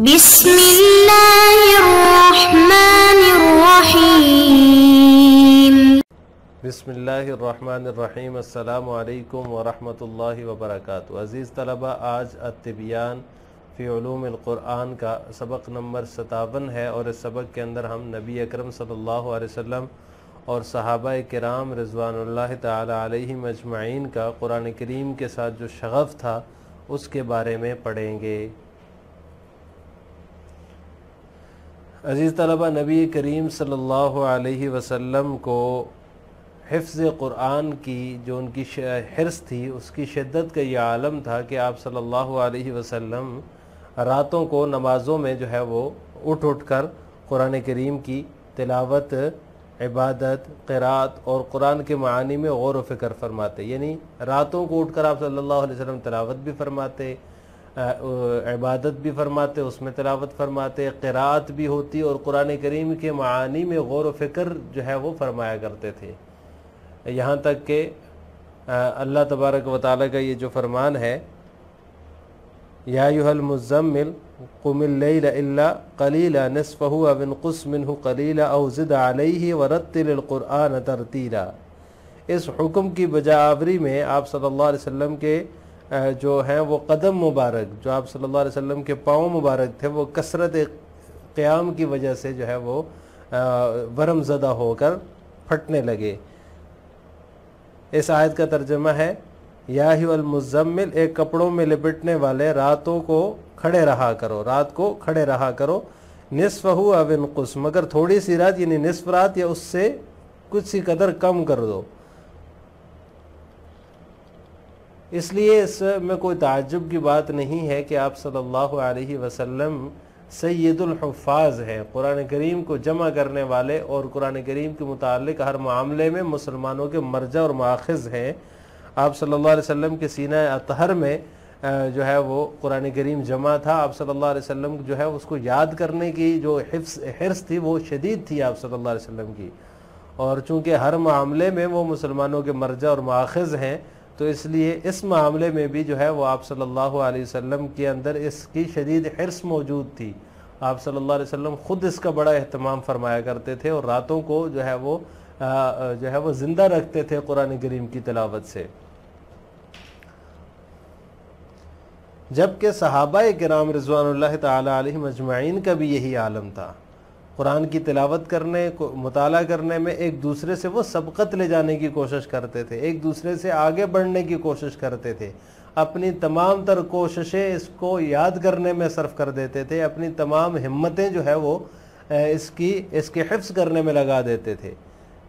بسم اللہ الرحمن الرحیم۔ بسم اللہ الرحمن الرحیم۔ السلام علیکم ورحمۃ اللہ وبرکاتہ۔ عزیز طلبہ، آج التبیان فی علوم القرآن کا سبق نمبر 57 ہے، اور اس سبق کے اندر ہم نبی اکرم صلی اللہ علیہ وسلم اور صحابہ کرام رضوان اللہ تعالی علیہم اجمعین کا قرآن کریم کے ساتھ جو شغف تھا اس کے بارے میں پڑھیں گے۔ عزیز طلبہ، نبی کریم صلی اللہ علیہ وسلم کو حفظ قرآن کی جو ان کی حرص تھی، اس کی شدت کا یہ عالم تھا کہ آپ صلی اللہ علیہ وسلم راتوں کو نمازوں میں جو ہے وہ اٹھ کر قرآن کریم کی تلاوت، عبادت، قرات اور قرآن کے معانی میں غور و فکر فرماتے۔ یعنی راتوں کو اٹھ کر آپ صلی اللہ علیہ وسلم تلاوت بھی فرماتے، عبادت بھی فرماتے، اس میں تلاوت فرماتے، قرات بھی ہوتی، اور قرآن کریم کے معانی میں غور و فکر جو ہے وہ فرمایا کرتے تھے۔ یہاں تک کہ اللہ تبارک و تعالیٰ کا یہ جو فرمان ہے، یا ایھا المزمل قم اللیل الا قلیلا نصفہ او انقص منہ قلیلا او زد علیہ ورتل القرآن ترتیلا، اس حکم کی بجا آوری میں آپ صلی اللہ علیہ وسلم کے جو ہیں وہ قدم مبارک، جو آپ صلی اللہ علیہ وسلم کے پاؤں مبارک تھے، وہ کثرت قیام کی وجہ سے جو ہے وہ ورم زدہ ہو کر پھٹنے لگے۔ اس آیت کا ترجمہ ہے، یا ایھا المزمل، ایک کپڑوں میں لپٹنے والے، راتوں کو کھڑے رہا کرو، رات کو کھڑے رہا کرو، نصفہ او انقص، مگر تھوڑی سی رات، یعنی نصف رات یا اس سے کچھ سی قدر کم کر دو۔ اس لیے اس میں کوئی تعجب کی بات نہیں ہے کہ آپ صلی اللہ علیہ وسلم سید الحفاظ ہیں، قرآن کریم کو جمع کرنے والے، اور قرآن کریم کے متعلق ہر معاملے میں مسلمانوں کے مرجع اور ماخذ ہیں۔ آپ صلی اللہ علیہ وسلم کے سینہ اطہر میں جو ہے وہ قرآن کریم جمع تھا۔ آپ صلی اللہ علیہ وسلم جو ہے اس کو یاد کرنے کی جو حرص تھی وہ شدید تھی آپ صلی اللہ علیہ وسلم کی، اور چونکہ ہر معاملے میں وہ مسلمانوں کے مرجع اور ماخذ ہیں، تو اس لیے اس معاملے میں بھی جو ہے وہ آپ صلی اللہ علیہ وسلم کے اندر اس کی شدید حرص موجود تھی۔ آپ صلی اللہ علیہ وسلم خود اس کا بڑا اہتمام فرمایا کرتے تھے، اور راتوں کو جو ہے وہ زندہ رکھتے تھے قرآن کریم کی تلاوت سے۔ جبکہ صحابہ کرام رضوان اللہ تعالی علیہم اجمعین کا بھی یہی عالم تھا، قرآن کی تلاوت کرنے کو، مطالعہ کرنے میں ایک دوسرے سے وہ سبقت لے جانے کی کوشش کرتے تھے، ایک دوسرے سے آگے بڑھنے کی کوشش کرتے تھے، اپنی تمام تر کوششیں اس کو یاد کرنے میں صرف کر دیتے تھے، اپنی تمام ہمتیں جو ہے وہ اس کے حفظ کرنے میں لگا دیتے تھے،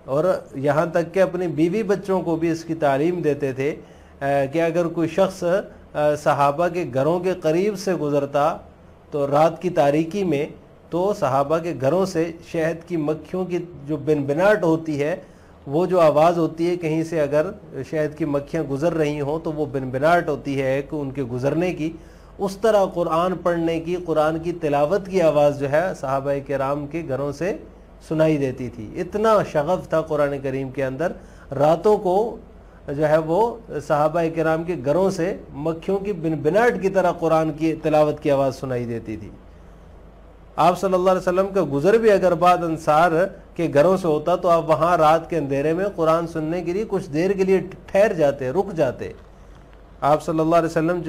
اور یہاں تک کہ اپنی بیوی بچوں کو بھی اس کی تعلیم دیتے تھے کہ اگر کوئی شخص صحابہ کے گھروں کے قریب سے گزرتا تو رات کی تاریکی میں، تو صحابہ کے گھروں سے شہد کی مکھیوں کی جو بنبناٹ ہوتی ہے، وہ جو آواز ہوتی ہے، کہیں سے اگر شہد کی مکھیاں گزر رہی ہوں تو وہ بنبناٹ ہوتی ہے کہ ان کے گزرنے کی، اس طرح قرآن پڑھنے کی، قرآن کی تلاوت کی آواز جو ہے صحابہ کرام کے گھروں سے سنائی دیتی تھی۔ اتنا شغف تھا قرآن کریم کے اندر، راتوں کو جو ہے وہ صحابہ کرام کے گھروں سے مکھیوں کی بنبناٹ کی طرح قرآن کی تلاوت کی آواز سنائی دیتی تھی۔ آپ صلی اللہ علیہ وسلم کا گزر بھی اگر بعد انصار کے گھروں سے ہوتا تو آپ وہاں رات کے اندھیرے میں قرآن سننے کے لیے کچھ دیر کے لیے ٹھہر جاتے، رک جاتے۔ آپ صلی اللہ علیہ وسلم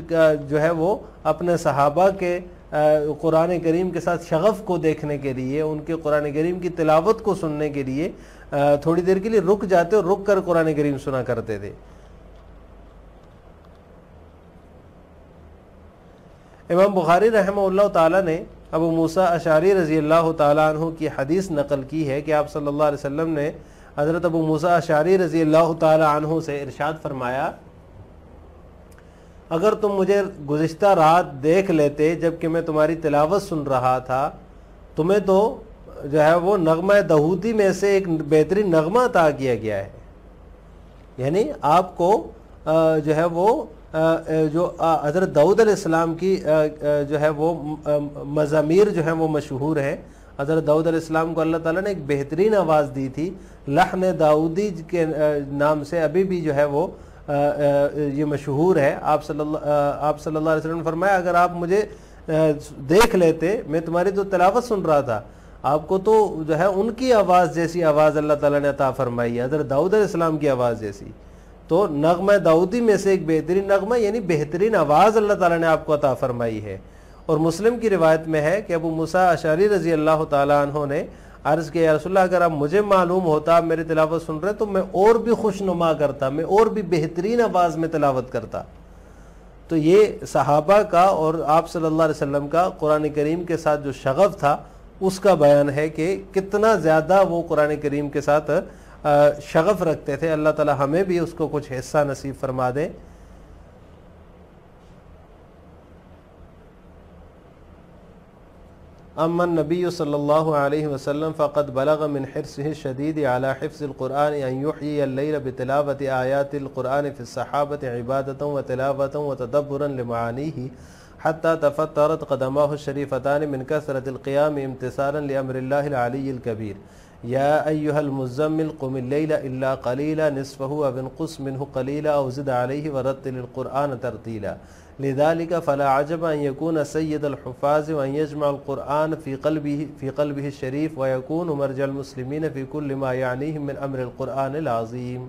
جو ہے وہ اپنے صحابہ کے قرآن کریم کے ساتھ شغف کو دیکھنے کے لیے، ان کے قرآن کریم کی تلاوت کو سننے کے لیے تھوڑی دیر کے لیے رک جاتے، اور رک کر قرآن کریم سنا کرتے تھے۔ امام بخاری رحمہ اللہ تعالیٰ نے ابو موسیٰ اشعری رضی اللہ تعالیٰ عنہ کی حدیث نقل کی ہے کہ آپ صلی اللہ علیہ وسلم نے حضرت ابو موسیٰ اشعری رضی اللہ تعالیٰ عنہ سے ارشاد فرمایا، اگر تم مجھے گزشتہ رات دیکھ لیتے جبکہ میں تمہاری تلاوت سن رہا تھا، تمہیں تو جو ہے وہ نغمہ دہوتی میں سے ایک بہترین نغمہ عطا کیا گیا ہے۔ یعنی آپ کو جو ہے وہ جو حضرت داؤد علیہ السلام کی جو ہے وہ مزامیر جو ہیں وہ مشہور ہیں۔ حضرت داؤد علیہ السلام کو اللہ تعالیٰ نے ایک بہترین آواز دی تھی، لحن داؤدی کے نام سے ابھی بھی جو ہے وہ یہ مشہور ہے۔ آپ صلی اللہ علیہ وسلم نے فرمایا، اگر آپ مجھے دیکھ لیتے، میں تمہاری تو تلاوت سن رہا تھا، آپ کو تو جو ہے ان کی آواز جیسی آواز اللہ تعالیٰ نے عطا فرمائی ہے، حضرت داؤد علیہ السلام کی آواز جیسی. تو نغمہ داؤدی میں سے ایک بہترین نغمہ یعنی بہترین آواز اللہ تعالیٰ نے آپ کو عطا فرمائی ہے. اور مسلم کی روایت میں ہے کہ ابو موسیٰ اشعری رضی اللہ تعالیٰ عنہ نے عرض کیا، یا رسول اللہ اگر آپ مجھے معلوم ہوتا آپ میری تلاوت سن رہے تو میں اور بھی خوشنما کرتا، میں اور بھی بہترین آواز میں تلاوت کرتا. تو یہ صحابہ کا اور آپ صلی اللہ علیہ وسلم کا قرآن کریم کے ساتھ جو شغف تھا اس کا بیان ہے کہ کتنا زیادہ وہ قرآن کریم کے ساتھ شغف رکھتے تھے. اللہ تعالی ہمیں بھی اس کو کچھ حصہ نصیب فرما دے. اما النبی صلی اللہ علیہ وسلم فقد بلغ من حرصه الشدید على حفظ القرآن ان يحيي الليل بتلاوة آیات القرآن في الصحابة عبادة وتلاوة وتدبرا لمعانيه حتى تفترت قدماه الشريفتان من كثرة القيام امتثالا لأمر الله العلي الكبير. يا أيها المزمل قم الليل إلا قليلا نصفه أو انقص منه قليلا أو زد عليه ورتل القرآن ترتيلا. لذلك فلا عجب أن يكون سيد الحفاظ وأن يجمع القرآن في قلبه الشريف ويكون مرجع المسلمين في كل ما يعنيهم من أمر القرآن العظيم.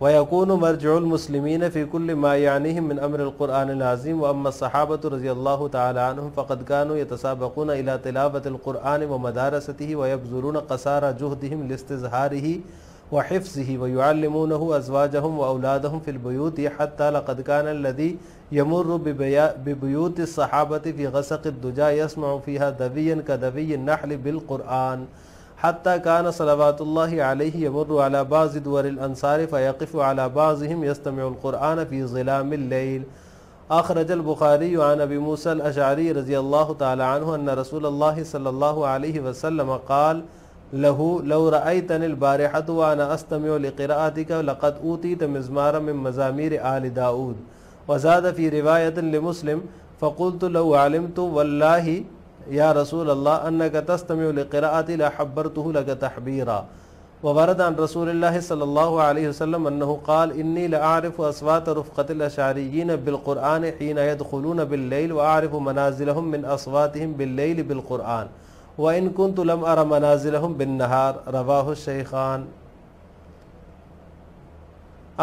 ويكون مرجع المسلمين في كل ما يعنيهم من أمر القرآن العظيم. وأما الصحابة رضي الله تعالى عنهم فقد كانوا يتسابقون إلى تلاوة القرآن ومدارسته ويبذلون قصارى جهدهم لاستظهاره وحفظه ويعلمونه أزواجهم وأولادهم في البيوت حتى لقد كان الذي يمر ببيوت الصحابة في غسق الدجى يسمع فيها دبيا كدبي النحل بالقرآن حتى كان صلوات الله عليه يمر على بعض دور الأنصار فيقف على بعضهم يستمع القرآن في ظلام الليل. أخرج البخاري عن أبي موسى الأشعري رضي الله تعالى عنه أن رسول الله صلى الله عليه وسلم قال له لو رأيتني البارحة وأنا أستمع لقراءتك لقد أوتيت مزمارا من مزامير آل داود. وزاد في رواية لمسلم فقلت لو علمت والله يا رسول الله أنك تستمع لقراءتي لحبرته لك تحبيرا. وورد عن رسول الله صلى الله عليه وسلم أنه قال إني لأعرف أصوات رفقة الأشعريين بالقرآن حين يدخلون بالليل وأعرف منازلهم من أصواتهم بالليل بالقرآن وإن كنت لم أرى منازلهم بالنهار. رواه الشيخان.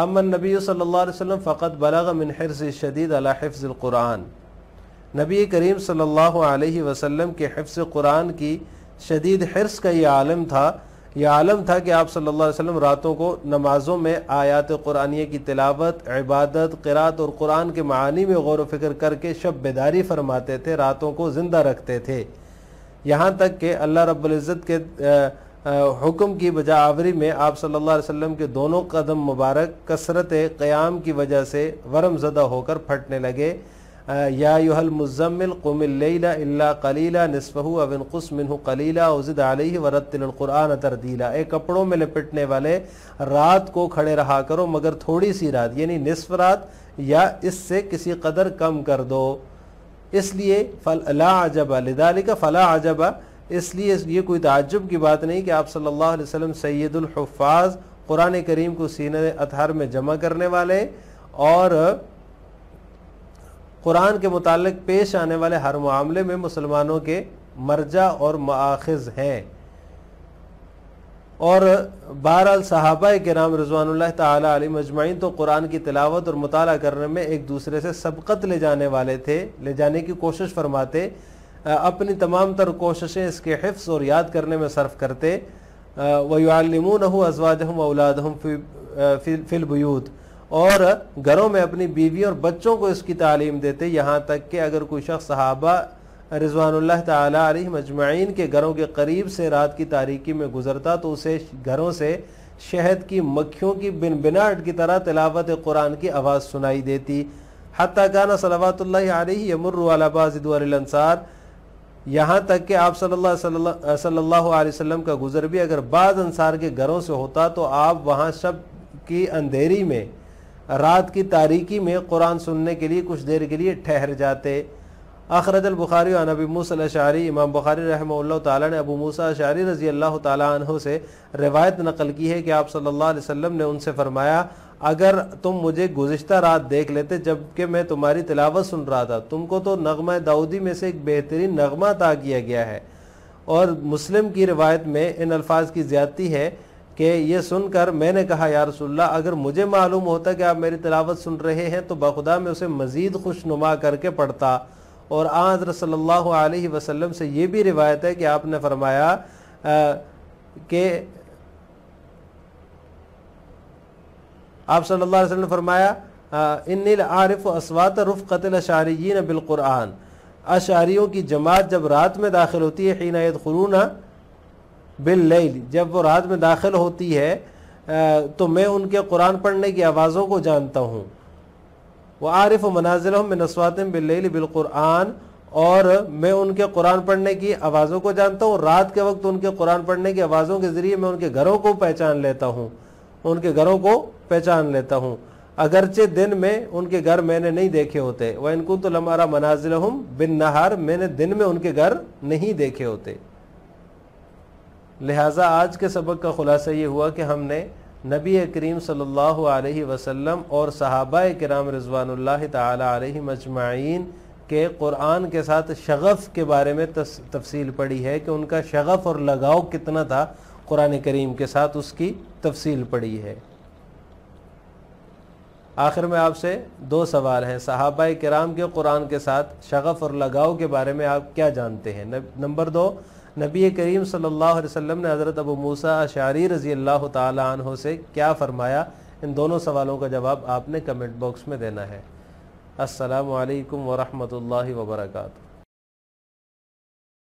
أما النبي صلى الله عليه وسلم فقد بلغ من حرصه الشديد على حفظ القرآن. نبی کریم صلی اللہ علیہ وسلم کے حفظ قرآن کی شدید حرص کا یہ عالم تھا کہ آپ صلی اللہ علیہ وسلم راتوں کو نمازوں میں آیات قرآنیہ کی تلاوت، عبادت، قرات اور قرآن کے معانی میں غور و فکر کر کے شب بیداری فرماتے تھے، راتوں کو زندہ رکھتے تھے، یہاں تک کہ اللہ رب العزت کے حکم کی بجا آوری میں آپ صلی اللہ علیہ وسلم کے دونوں قدم مبارک کثرت قیام کی وجہ سے ورم زدہ ہو کر پھٹنے لگے. یا ایھا المزمل قم اللیل الا قلیلا نصفہ او انقص منہ قلیلا او زد علیہ ورتل القرآن ترتیلا. اے کپڑوں میں لپٹنے والے، رات کو کھڑے رہا کرو مگر تھوڑی سی رات، یعنی نصف رات یا اس سے کسی قدر کم کر دو. اس لیے لا عجب لذالک فلا عجب، اس لیے یہ کوئی تعجب کی بات نہیں کہ آپ صلی اللہ علیہ وسلم سید الحفاظ، قرآن کریم کو سینے اطہار میں جمع کرنے والے اور قرآن کے متعلق پیش آنے والے ہر معاملے میں مسلمانوں کے مرجع اور مآخذ ہیں. اور بہرحال صحابہ کرام رضوان اللہ تعالی علیہم اجمعین تو قرآن کی تلاوت اور مطالعہ کرنے میں ایک دوسرے سے سبقت لے جانے والے تھے، لے جانے کی کوشش فرماتے، اپنی تمام تر کوششیں اس کے حفظ اور یاد کرنے میں صرف کرتے. وَيُعَلِّمُونَهُ أَزْوَاجَهُمْ وَأَوْلَادَهُمْ فِي الْبُيُوتِ، اور گھروں میں اپنی بیوی اور بچوں کو اس کی تعلیم دیتے، یہاں تک کہ اگر کوئی شخص صحابہ رضوان اللہ تعالی علیہم اجمعین کے گھروں کے قریب سے رات کی تاریکی میں گزرتا تو اسے گھروں سے شہد کی مکھیوں کی بنبناہٹ کی طرح تلاوت قرآن کی آواز سنائی دیتی. حتیٰ کان صلوات اللہ علیہ یمر علی بعض دور الانصار، یہاں تک کہ آپ صلی اللہ علیہ وسلم کا گزر بھی اگر بعض انصار کے گھروں سے ہوتا تو آپ وہاں شب کی اندھیری میں، رات کی تاریکی میں قرآن سننے کے لیے کچھ دیر کے لیے ٹھہر جاتے. اخرج البخاری عن ابی موسیٰ الاشعری، امام بخاری رحمہ اللہ تعالیٰ نے ابو موسیٰ اشعری رضی اللہ تعالیٰ عنہ سے روایت نقل کی ہے کہ آپ صلی اللہ علیہ وسلم نے ان سے فرمایا، اگر تم مجھے گزشتہ رات دیکھ لیتے جب کہ میں تمہاری تلاوت سن رہا تھا، تم کو تو نغمہ داؤدی میں سے ایک بہترین نغمہ عطا کیا گیا ہے۔ اور مسلم کی روایت میں ان الفاظ کی زیادتی ہے کہ یہ سن کر میں نے کہا یا رسول اللہ اگر مجھے معلوم ہوتا کہ آپ میری تلاوت سن رہے ہیں تو بخدا میں اسے مزید خوشنما کر کے پڑھتا۔ اور آن حضرت صلی اللہ علیہ وسلم سے یہ بھی روایت ہے کہ آپ نے فرمایا کہ آپ صلی اللہ علیہ وسلم نے فرمایا انی لعارف اصوات رفقت الاشعریین بالقرآن، اشعریوں کی جماعت جب رات میں داخل ہوتی ہے، حین یدخلون باللیل، جب وہ رات میں داخل ہوتی ہے تو میں ان کے قرآن پڑھنے کی آوازوں کو جانتا ہوں۔ وعارف منازلہم من اصواتہم باللیل بالقرآن، اور میں ان کے قرآن پڑھنے کی آوازوں کو جانتا ہوں، رات کے وقت ان کے قرآن پڑھنے کی آوازوں کے ذریعے میں ان کے گھروں کو پہچان لیتا ہوں، ان کے گھروں کو پہچان لیتا ہوں، اگرچہ دن میں ان کے گھر میں نے نہیں دیکھے ہوتے۔ وَإِن كُنتُ لَمْ أَرَ مَنَازِلَهُمْ بِالنَّهَارِ، میں نے دن میں ان کے گھر نہیں دیکھے ہوتے۔ لہٰذا آج کے سبق کا خلاصہ یہ ہوا کہ ہم نے نبی کریم صلی اللہ علیہ وسلم اور صحابہ کرام رضوان اللہ تعالی علیہم اجمعین کے قرآن کے ساتھ شغف کے بارے میں تفصیل پڑھی ہے کہ ان کا شغف اور لگاؤ کتنا تھا قرآن کریم کے ساتھ، اس کی تفصیل پڑھی ہے۔ آخر میں آپ سے دو سوال ہیں، صحابہ کرام کے قرآن کے ساتھ شغف اور لگاؤ کے بارے میں آپ کیا جانتے ہیں؟ نمبر دو، نبی کریم صلی اللہ علیہ وسلم نے حضرت ابو موسیٰ اشعری رضی اللہ تعالی عنہ سے کیا فرمایا؟ ان دونوں سوالوں کا جواب آپ نے کمنٹ باکس میں دینا ہے۔ السلام علیکم ورحمۃ اللہ وبرکاتہ۔